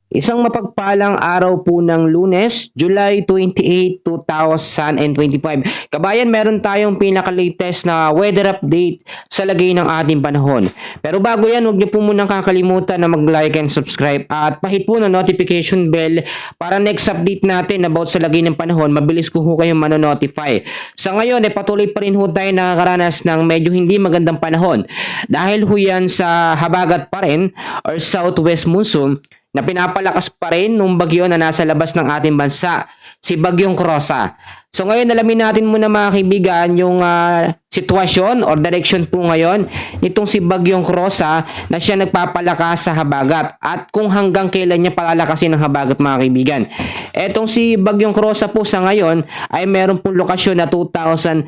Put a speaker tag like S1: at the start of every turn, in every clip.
S1: Isang mapagpalang araw po ng Lunes, July 28, 2025. Kabayan, meron tayong pinaka-latest na weather update sa lagay ng ating panahon. Pero bago yan, huwag niyo po munang kakalimutan na mag-like and subscribe at pahit po na notification bell para next update natin about sa lagay ng panahon, mabilis ko ho kayong manonotify. Sa ngayon, patuloy pa rin ho tayo nakakaranas ng medyo hindi magandang panahon. Dahil ho yan sa habagat pa rin or southwest monsoon, na pinapalakas pa rin nung bagyo na nasa labas ng ating bansa, si Bagyong Rosa. So ngayon, alamin natin muna mga kaibigan yung sitwasyon or direction po ngayon nitong si Bagyong Rosa na siya nagpapalakas sa habagat at kung hanggang kailan niya palalakasin ang habagat mga kaibigan. Etong si Bagyong Rosa po sa ngayon ay meron pong lokasyon na 2,405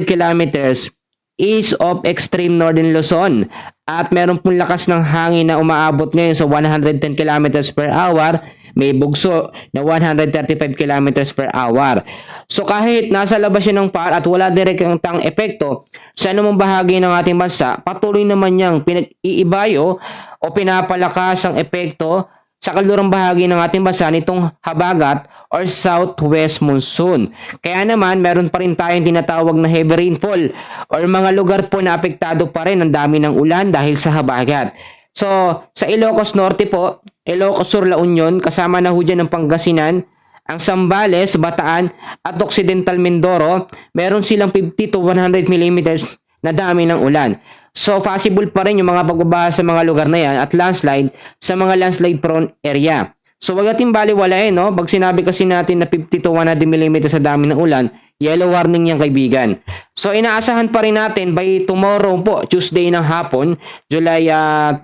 S1: kilometers east of extreme northern Luzon at meron pong lakas ng hangin na umaabot ngayon sa 110 km per hour, may bugso na 135 km per hour. So kahit nasa labas siya ng par at wala direktang epekto sa anumang bahagi ng ating bansa, patuloy naman niyang pinag-iibayo o pinapalakas ang epekto sa kalurang bahagi ng ating bansa nitong habagat or southwest monsoon. Kaya naman, meron pa rin tayong tinatawag na heavy rainfall or mga lugar po na apektado pa rin ang dami ng ulan dahil sa habagat. So, sa Ilocos Norte po, Ilocos Sur, La Union, kasama na ho dyan ng Pangasinan, ang Zambales, Bataan at Occidental Mindoro, meron silang 50 to 100 millimeters na dami ng ulan. So, possible pa rin yung mga pagbabaha sa mga lugar na yan at landslide sa mga landslide prone area. So, wag natin baliwalain, no? Pag sinabi kasi natin na 50 to 100 mm sa dami ng ulan, yellow warning yan kaibigan. So, inaasahan pa rin natin by tomorrow po, Tuesday ng hapon, July 29,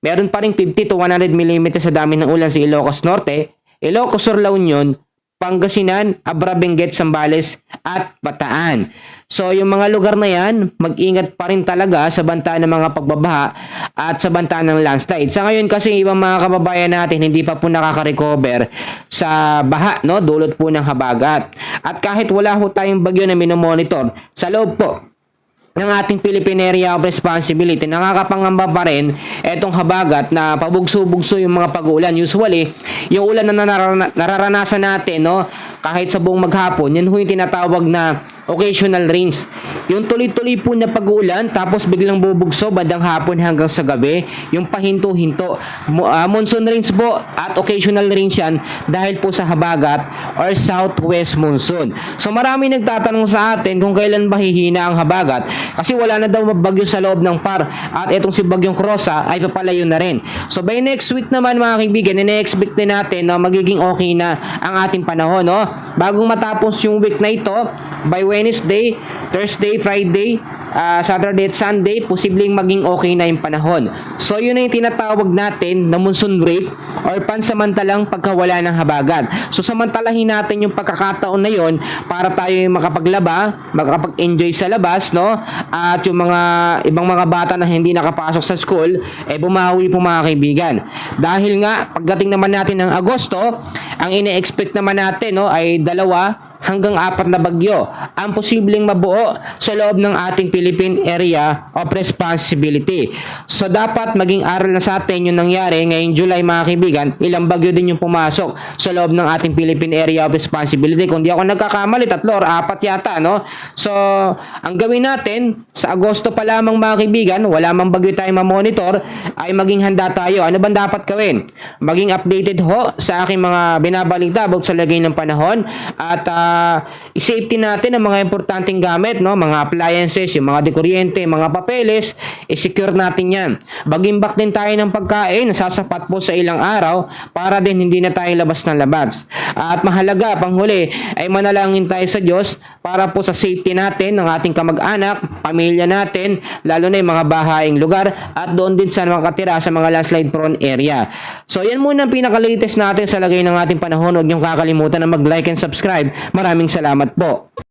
S1: meron pa rin 50 to 100 mm sa dami ng ulan sa Ilocos Norte, Ilocos Sur, La Union, Pangasinan, Abra, Benguet, Zambales at Bataan. So yung mga lugar na yan, mag-ingat pa rin talaga sa banta ng mga pagbabaha at sa banta ng landslide. Sa ngayon kasi ibang mga kababayan natin hindi pa po nakaka-recover sa baha, no? Dulot po ng habagat. At kahit wala ho tayong bagyo na minomonitor, sa loob po ng ating Philippine Area of Responsibility, nakakapangamba pa rin etong habagat na pabugso-bugso yung mga pag-uulan. Usually, yung ulan na nararanasan natin, no, kahit sa buong maghapon, yan ho yung tinatawag na occasional rains. Yung tuloy-tuloy po na pag-uulan, tapos biglang bubugso bandang hapon hanggang sa gabi, yung pahinto-hinto. Monsoon rains po at occasional rains yan dahil po sa habagat or southwest monsoon. So marami nagtatanong sa atin kung kailan ba hihina ang habagat kasi wala na daw bagyo sa loob ng par at itong si Bagyong Rosa ay papalayo na rin. So by next week naman mga kaibigan, ine-expect din natin na magiging okay na ang ating panahon, no? Bagong matapos yung week na ito, by Wednesday, Thursday, Friday, Saturday at Sunday, posibleng maging okay na yung panahon. So yun na yung tinatawag natin na monsoon break or pansamantalang pagkawala ng habagat. So samantalahin natin yung pagkakataon na yon para tayo yung makapaglaba, makapag-enjoy sa labas, no? At yung mga ibang mga bata na hindi nakapasok sa school, bumawi po mga kaibigan. Dahil nga, pagdating naman natin ng Agosto, ang ine-expect naman natin, no, ay 2 hanggang 4 na bagyo ang posibleng mabuo sa loob ng ating Philippine Area of Responsibility. So dapat maging aral na sa atin yung nangyari ngayong July mga kaibigan, ilang bagyo din yung pumasok sa loob ng ating Philippine Area of Responsibility. Kung di ako nagkakamali, 3 or 4 yata, no? So ang gawin natin sa Agosto pa lamang mga kaibigan, wala mang bagyo tayong mamonitor, ay maging handa tayo. Ano bang dapat gawin? Maging updated ho sa aking mga binabalita about sa lagay ng panahon at i-safety natin ang mga importanteng gamit, no? Mga appliances, yung mga dekuryente, mga papeles, i-secure natin yan. Bagimbak din tayo ng pagkain, sasapat po sa ilang araw para din hindi na tayo labas ng labas. At mahalaga, panghuli, ay manalangin tayo sa Diyos para po sa safety natin, ng ating kamag-anak, pamilya natin, lalo na yung mga bahaing lugar at doon din sa mga katira sa mga landslide prone area. So yan muna ang pinaka-latest natin sa lagay ng ating panahon. Huwag niyong kakalimutan na mag-like and subscribe. Maraming salamat po.